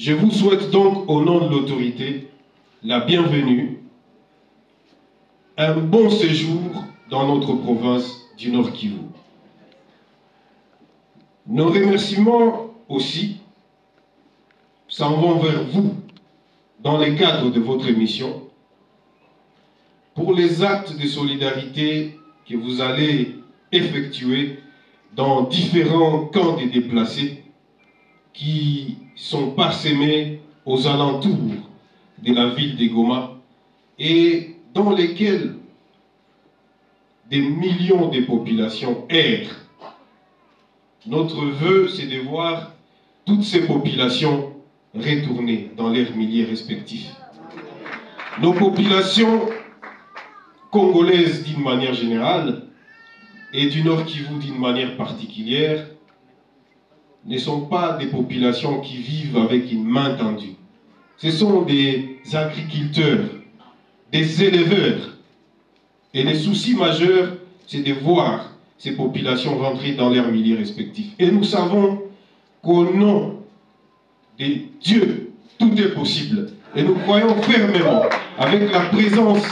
Je vous souhaite donc, au nom de l'autorité, la bienvenue, un bon séjour dans notre province du Nord Kivu. Nos remerciements aussi s'en vont vers vous dans le cadre de votre émission pour les actes de solidarité que vous allez effectuer dans différents camps de déplacés qui sont parsemés aux alentours de la ville de Goma et dans lesquels des millions de populations errent. Notre vœu, c'est de voir toutes ces populations retourner dans leurs milieux respectifs. Nos populations congolaises d'une manière générale et du Nord Kivu d'une manière particulière ne sont pas des populations qui vivent avec une main tendue. Ce sont des agriculteurs, des éleveurs. Et le souci majeur, c'est de voir ces populations rentrer dans leurs milieux respectifs. Et nous savons qu'au nom de Dieu, tout est possible. Et nous croyons fermement, avec la présence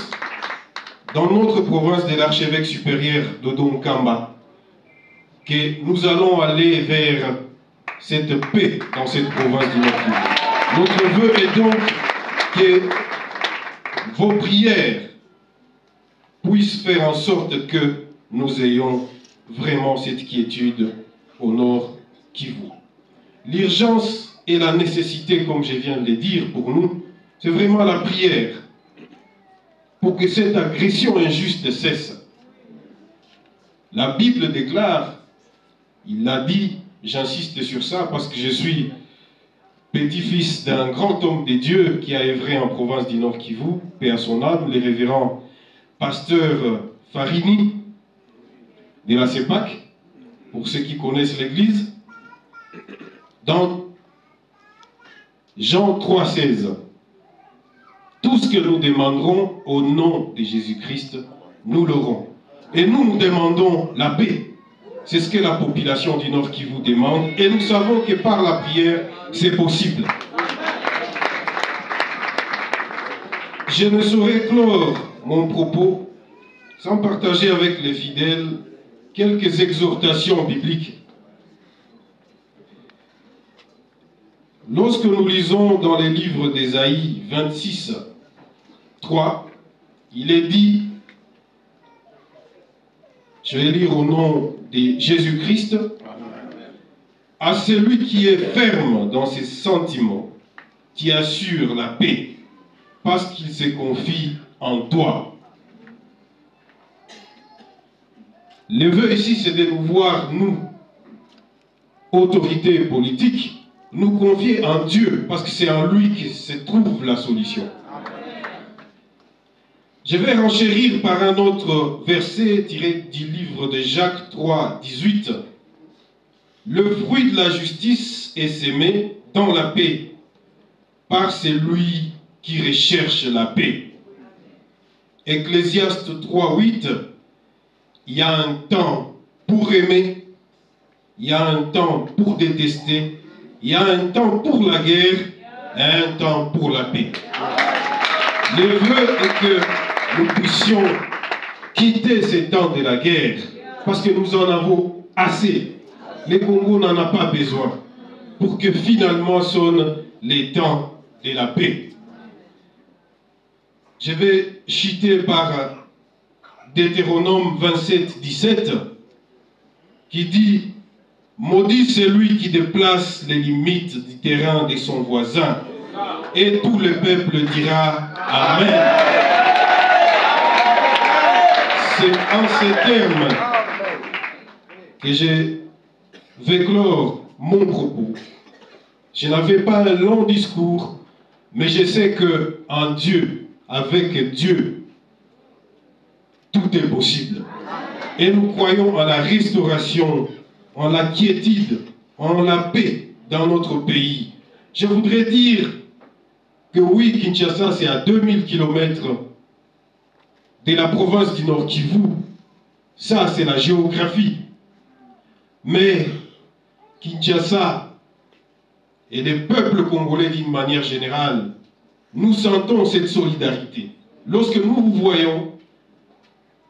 dans notre province de l'archevêque supérieur d'Odon Kamba, que nous allons aller vers cette paix dans cette province du Nord-Kivu. Notre vœu est donc que vos prières puissent faire en sorte que nous ayons vraiment cette quiétude au Nord Kivu. L'urgence et la nécessité, comme je viens de le dire pour nous, c'est vraiment la prière pour que cette agression injuste cesse. La Bible déclare, il l'a dit, j'insiste sur ça parce que je suis petit-fils d'un grand homme de Dieu qui a œuvré en province du Nord Kivu, paix à son âme, le révérend pasteur Farini de la CEPAC, pour ceux qui connaissent l'église. Dans Jean 3,16, tout ce que nous demanderons au nom de Jésus-Christ, nous l'aurons. Et nous demandons la paix. C'est ce que la population du Nord Kivu demande. Et nous savons que par la prière, c'est possible. Je ne saurais clore mon propos sans partager avec les fidèles quelques exhortations bibliques. Lorsque nous lisons dans les livres d'Ésaïe 26, 3, il est dit, je vais lire au nom de Jésus-Christ, à celui qui est ferme dans ses sentiments, qui assure la paix, parce qu'il se confie en toi. Le vœu ici, c'est de nous voir, nous, autorités politiques, nous confier en Dieu, parce que c'est en lui que se trouve la solution. Je vais renchérir par un autre verset tiré du livre de Jacques 3, 18. Le fruit de la justice est semé dans la paix par celui qui recherche la paix. Ecclésiaste 3, 8. Il y a un temps pour aimer, il y a un temps pour détester, il y a un temps pour la guerre et un temps pour la paix. Le vœu est que nous puissions quitter ces temps de la guerre parce que nous en avons assez. Le Congo n'en a pas besoin pour que finalement sonnent les temps de la paix. Je vais citer par Deutéronome 27, 17 qui dit « Maudit celui qui déplace les limites du terrain de son voisin. » Et tout le peuple dira « Amen ». C'est en ces termes que je vais clore mon propos. Je n'avais pas un long discours, mais je sais qu'en Dieu, avec Dieu, tout est possible. Et nous croyons en la restauration, en la quiétude, en la paix dans notre pays. Je voudrais dire que oui, Kinshasa, c'est à 2000 km de la province du Nord Kivu. Ça, c'est la géographie. Mais Kinshasa et des peuples congolais d'une manière générale, nous sentons cette solidarité. Lorsque nous vous voyons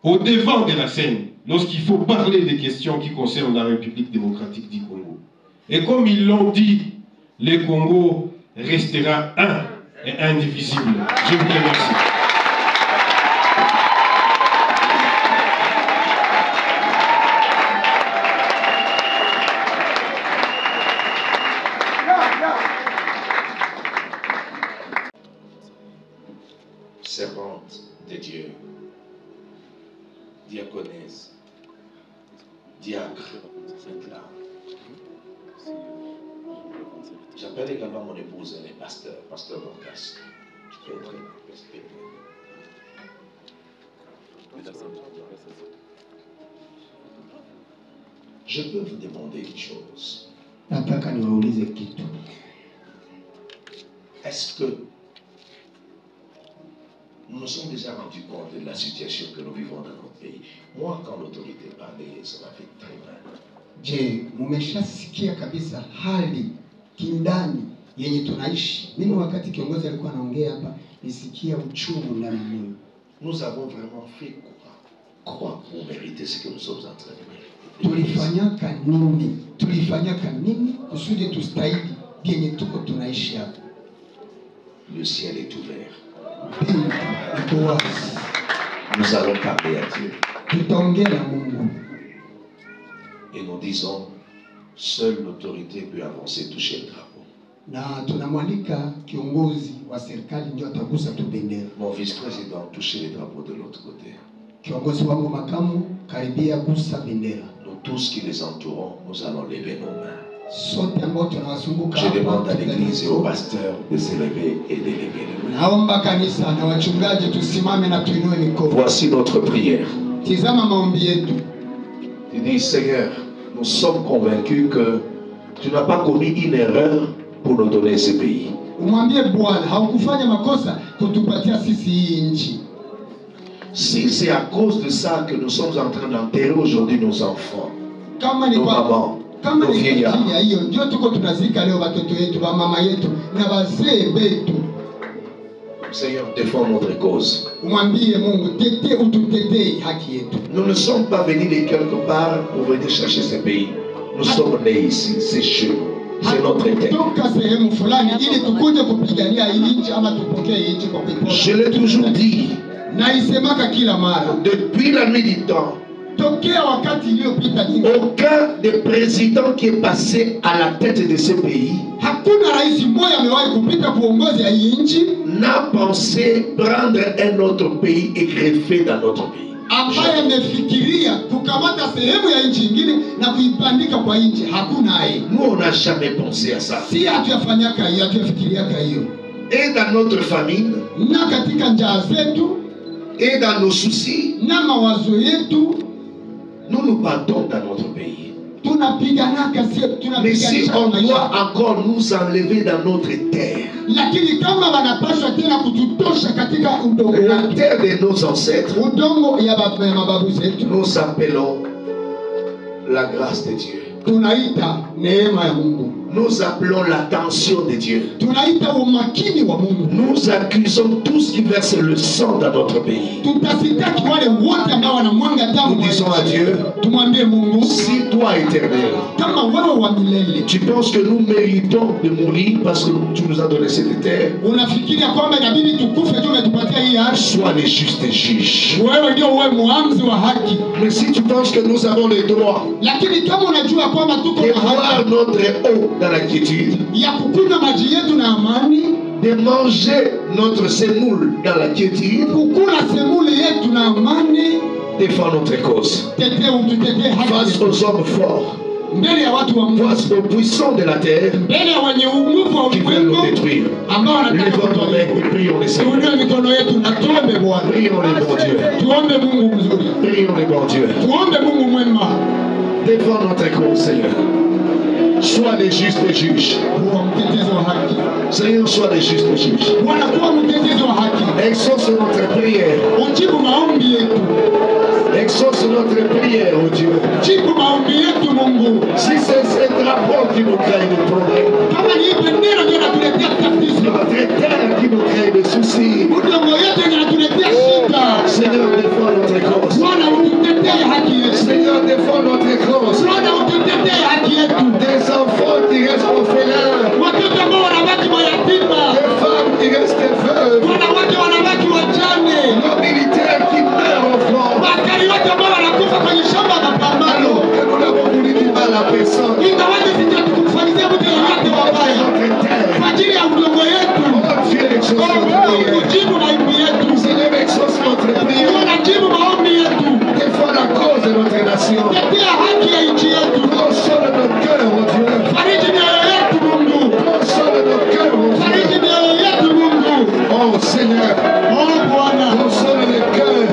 au devant de la scène, lorsqu'il faut parler des questions qui concernent la République démocratique du Congo. Et comme ils l'ont dit, le Congo restera un et indivisible. Je vous remercie. Servante de Dieu, diaconesse, diacre, là. J'appelle également mon épouse, elle est pasteur Dorcas. Tu peux entrer, je peux vous demander une chose. Est-ce que nous nous sommes déjà rendus compte de la situation que nous vivons dans notre pays? Moi, quand l'autorité parlait, ça m'a fait très mal. Je, mumeshasikia kabisa hali kindani yenye tunaishi. Mimi wakati kiongozi alikuwa anaongea hapa, nisikia uchungu ndani ya moyo. Nous avons vraiment fait quoi pour mériter ce que nous sommes en train de mériter? Tulifanyaka nini kusudi tustahili yenye tuko tunaishi hapa? Le ciel est ouvert. Nous allons parler à Dieu. Et nous disons, seule l'autorité peut avancer, toucher le drapeau. Mon vice-président toucher les drapeaux de l'autre côté. Nous tous qui les entourons, nous allons lever nos mains. Je demande à l'église et au pasteur de se lever et d'élever les mains. Voici notre prière. Tu dis, Seigneur, nous sommes convaincus que tu n'as pas commis une erreur pour nous donner ce pays. Si c'est à cause de ça que nous sommes en train d'enterrer aujourd'hui nos enfants, nos mamans, nos vieillards, Seigneur, défends notre cause. Nous ne sommes pas venus de quelque part pour venir chercher ce pays. Nous sommes nés ici, c'est chez nous. C'est notre terre. Je l'ai toujours dit. Depuis la nuit du temps, aucun des présidents qui est passé à la tête de ce pays n'a pensé prendre un autre pays et greffer dans notre pays. Nous, on n'a jamais pensé à ça. Et dans notre famille, et dans nos soucis, nous nous battons dans notre pays. Mais si on doit encore nous enlever dans notre terre, la terre de nos ancêtres, nous appelons la grâce de Dieu. Nous appelons l'attention de Dieu. Nous accusons tous qui versent le sang dans notre pays. Nous disons à Dieu, si toi éternel, tu penses que nous méritons de mourir parce que tu nous as donné cette terre, sois le juste juge. Mais si tu penses que nous avons le droit de voir notre eau dans la quiétude, de manger notre semoule dans la quiétude, défends notre cause face aux hommes forts, face aux puissants de la terre qui veulent nous détruire. Lève ton main et prions les Seigneurs. Prions les bons dieux. Prions les bons dieux. Défends notre cause, Seigneur. Sois les justes juges. Seigneur, sois les justes juges. Exauce notre prière. Exauce notre prière, oh Dieu. Si c'est ce drapeau qui nous crée des problèmes, notre terre qui nous crée des soucis, Seigneur, défends notre cause. Seigneur, défends notre cause. Des enfants qui restent orphelins, des femmes qui restent veuves, nos militaires qui meurent au front, alors que nous n'avons voulu du mal à personne. Notre terre, oh Dieu, exauce notre prière. Seigneur, exauce notre prière. Défends la cause de notre nation. Console nos cœurs, oh Dieu. Console nos cœurs, oh Dieu. Oh Seigneur, console les cœurs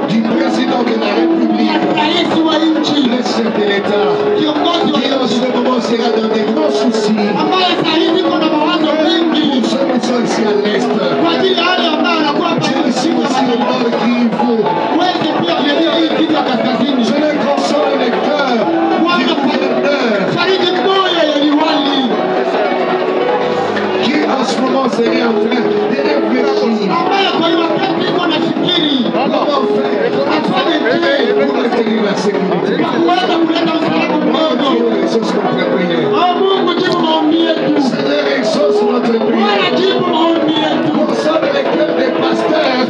du président de la République, le chef de l'État, qui en ce moment sera dans des grands soucis. Pour ceux qui sont ici à l'Est, j'ai ici aussi le nord Kivu. Je les console les cœurs du gouverneur, qui en ce moment serait en train de réfléchir. Comment faire pour maintenir la sécurité? Oh Dieu, exauce notre prière. Seigneur, exauce notre prière. Console les cœurs des pasteurs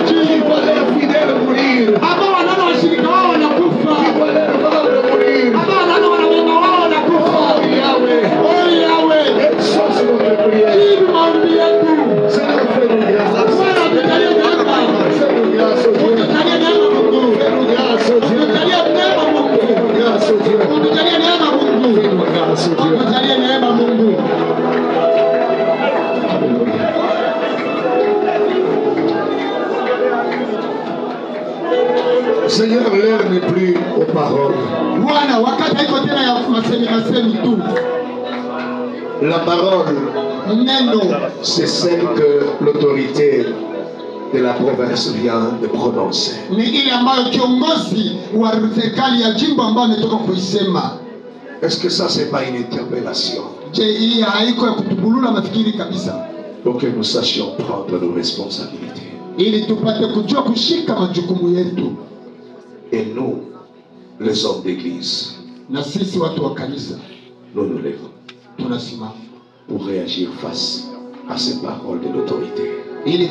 qui voient leurs fidèles mourir, qui voient leurs membres mourir. Oh Yahweh, exauce notre prière. Seigneur, fais-nous grâce. Fais-nous grâce, oh Dieu. Fais-nous grâce, oh Dieu. Fais-nous grâce, oh Dieu. Fais-nous grâce, oh Dieu. Seigneur, l'heure n'est plus aux paroles. La parole, c'est celle que l'autorité de la province vient de prononcer. Est-ce que ça, c'est pas une interpellation? Pour que nous sachions prendre nos responsabilités. Et nous, les hommes d'église, nous nous levons pour réagir face à ces paroles de l'autorité. Et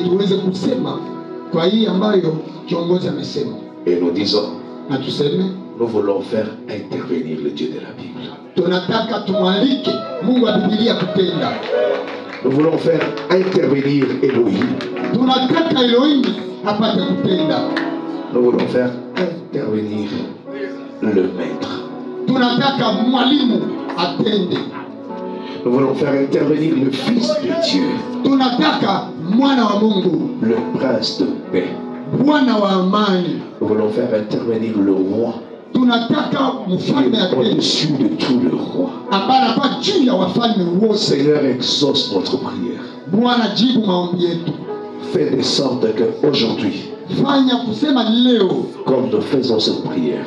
nous disons, nous voulons faire intervenir le Dieu de la Bible. Nous voulons faire intervenir Elohim. Nous voulons faire intervenir le Maître. Nous voulons faire intervenir le Fils de Dieu, le Prince de paix. Nous voulons faire intervenir le Roi, au-dessus de tout le Roi. Seigneur, exauce notre prière. Fais de sorte qu'aujourd'hui, comme nous faisons cette prière,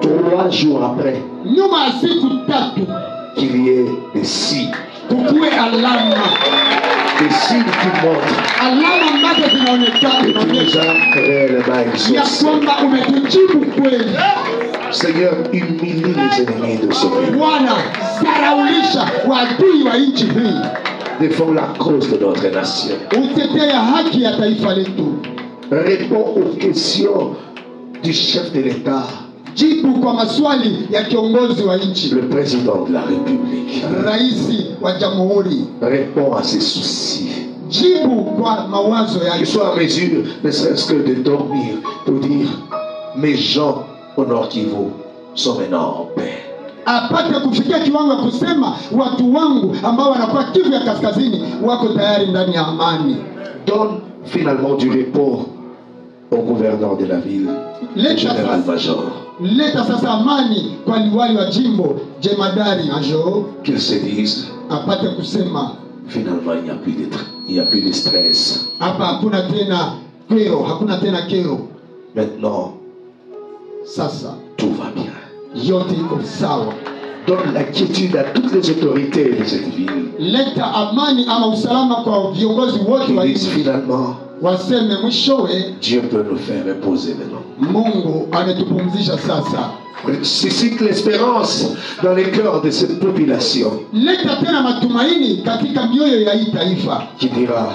3 jours après, qu'il y ait des signes, des signes qui montrent que tu nous as réellement exaucés. Seigneur, humilie les ennemis de ce pays. Défends la cause de notre nation. Réponds aux questions du chef de l'État, le président de la République. Réponds à ses soucis. Qu'il soit en mesure, ne serait-ce que de dormir, pour dire, mes gens au Nord Kivu sont maintenant en paix. Apate kufikia kiwango ya kusema watu wangu ambao wanakuwa Kivu ya Kaskazini wako tayari ndani ya amani. Donne finalement du repos au gouverneur de la ville, le général-major. Leta sasa amani kwa liwali wa jimbo, jemadari major. Qu'il se dise, apate kusema finalement il n'y a plus de stress. Hapa hakuna tena Kero, hakuna tena kero. Maintenant, Sasa tout va bien. yote iko sawa. Donne la quiétude à toutes les autorités de cette ville. Leta amani ama usalama kwa viongozi wote wa Ils disent nchi. finalement, Waseme mwishowe Dieu peut nous faire reposer maintenant. Mungu ametupumzisha sasa. Suscite l'espérance dans les cœurs de cette population Leta tena matumaini katika mioyo ya hii taifa qui dira,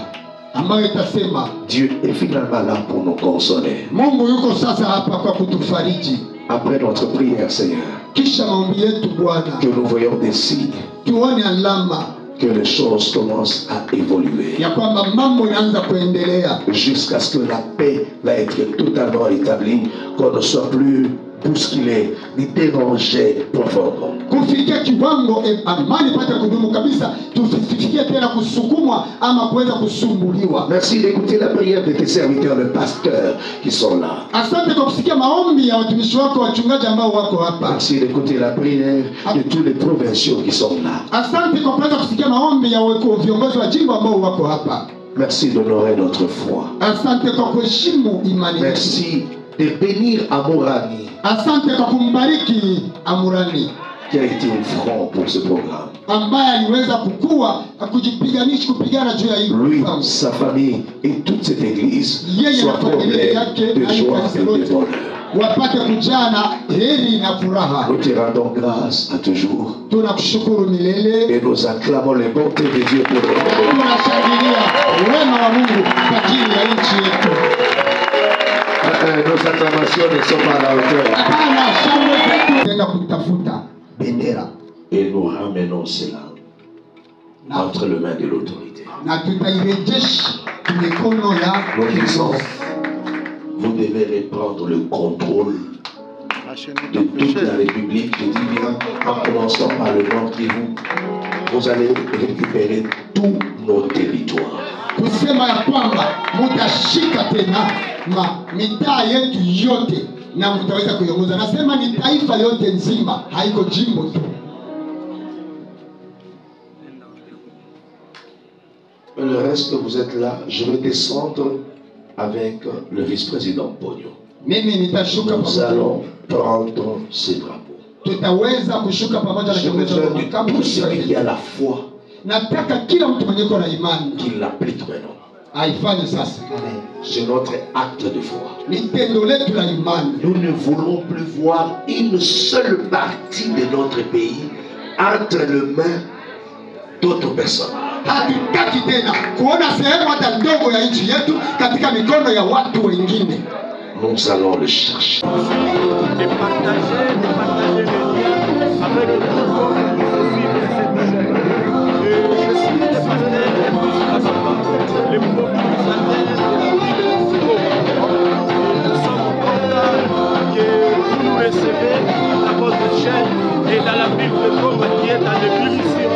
ambayo itasema Dieu est finalement là pour nous consoler. Mungu yuko sasa hapa kwa kutufariji. Après notre prière, Seigneur, Kisha maombi yetu Bwana, que nous voyons des signes, tuone alama que les choses commencent à évoluer, ya kwamba mambo inaanza kuendelea jusqu'à ce que la paix va être totalement établie, qu'on ne soit plus bousculé ni dérangé profondément. kufikia kiwango amani pata kudumu kabisa, tusifikie tena kusukumwa ama kuweza kusumbuliwa. Merci d'écouter la prière de tes serviteurs, les pasteurs qui sont là. Asante kwa kusikia maombi ya watumishi wako wachungaji ambao wako hapa. Merci d'écouter la prière de tous les provinciaux qui sont là. Asante kwa kuweza kusikia maombi ya viongozi wa jimbo ambao wako hapa. Merci d'honorer notre foi. Asante kwa kuheshimu imani yetu. Merci de bénir Amorani, Asante kwa kumbariki Amurani qui a été au front pour ce programme. ambaye aliweza kukua kupigana juu ya hii Lui, mpango. sa famille et toute cette église Yeye soient na familia comblés yake de na joie kanisa et de lote bonheur. wapate kujana heri na furaha. Nous te rendons grâce à toujours Tunakushukuru milele, et nous acclamons les bontés de Dieu pour nous. tunashangilia wema wa Mungu kwa ajili ya nchi yetu. Nos acclamations ne sont pas à la hauteur. Hapana, shangwe zetu tenda kutafuta bendera Et nous ramenons cela entre les mains de l'autorité. na tutairejesha mikono ya Nous disons, kiongozi. vous devez reprendre le contrôle de toute la République. Je dis bien, en commençant par le Nord Kivu, vous allez récupérer tous nos territoires. Kusema ya kwamba mutashika tena mitaa yetu yote na mtaweza kuiongoza. Nasema ni taifa yote nzima, haiko jimbo tu. Le reste, vous êtes là. Je vais descendre avec le vice-président Pogno. Mimi nitashuka Nous pamoja. allons prendre ces drapeaux. Tutaweza kushuka pamoja na Je kiongozi wa besoin de makamu. tout celui qui a la foi Nataka kila mtu mwenye ko na imani qu'il l'applique maintenant. aifanye sasa. C'est notre acte de foi. Ni tendo letu la imani. Nous ne voulons plus voir une seule partie de notre pays entre les mains d'autres personnes. Hatutaki tena kuona sehemu hata ndogo ya nchi yetu katika mikono ya watu wengine. Nous allons le chercher. De partager les liens avec le groupe qui suivent cette chaîne. Je suis le pasteur Emus Kassamba, le mobilisateur de la ville de Goma. Nous sommes contents que vous nous recevez à votre chaîne et dans la ville de Goma qui est dans l'ébullition.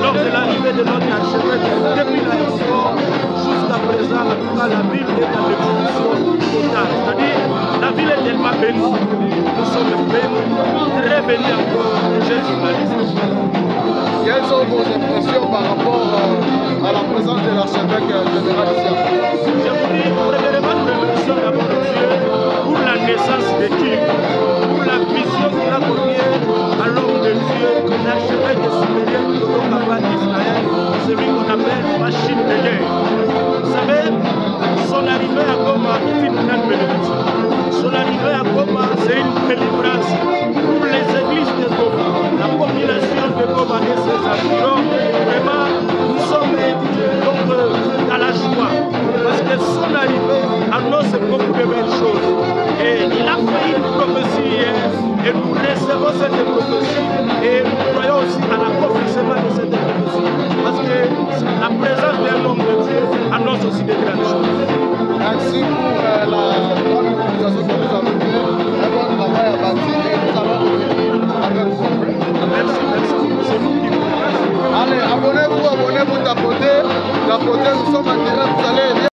Lors de l'arrivée de notre archevêque depuis l'aéroport jusqu'à présent, en tout cas, la ville est dans l'ébullition totale. C'est-à-dire, la ville est tellement bénie. Nous sommes bénis, très bénis encore, chers journalistes. Quelles sont vos impressions par rapport à la présence de l'archevêque général ici? Je vous dis, premièrement, nous remercions d'abord Dieu pour la naissance de Kim, pour la vision qu'il a donnée à l'homme de Dieu, l'archevêque supérieur de l'Okaba d'Israël, celui qu'on appelle machine de guerre. Vous savez, son arrivée à Goma est une grande bénédiction. Son arrivée à Goma, c'est une délivrance pour les églises de Goma, la population de Goma et ses environs. Vraiment, nous sommes donc dans la joie parce que son arrivée annonce beaucoup de belles choses. Et il a fait une prophétie hier et nous recevons cette prophétie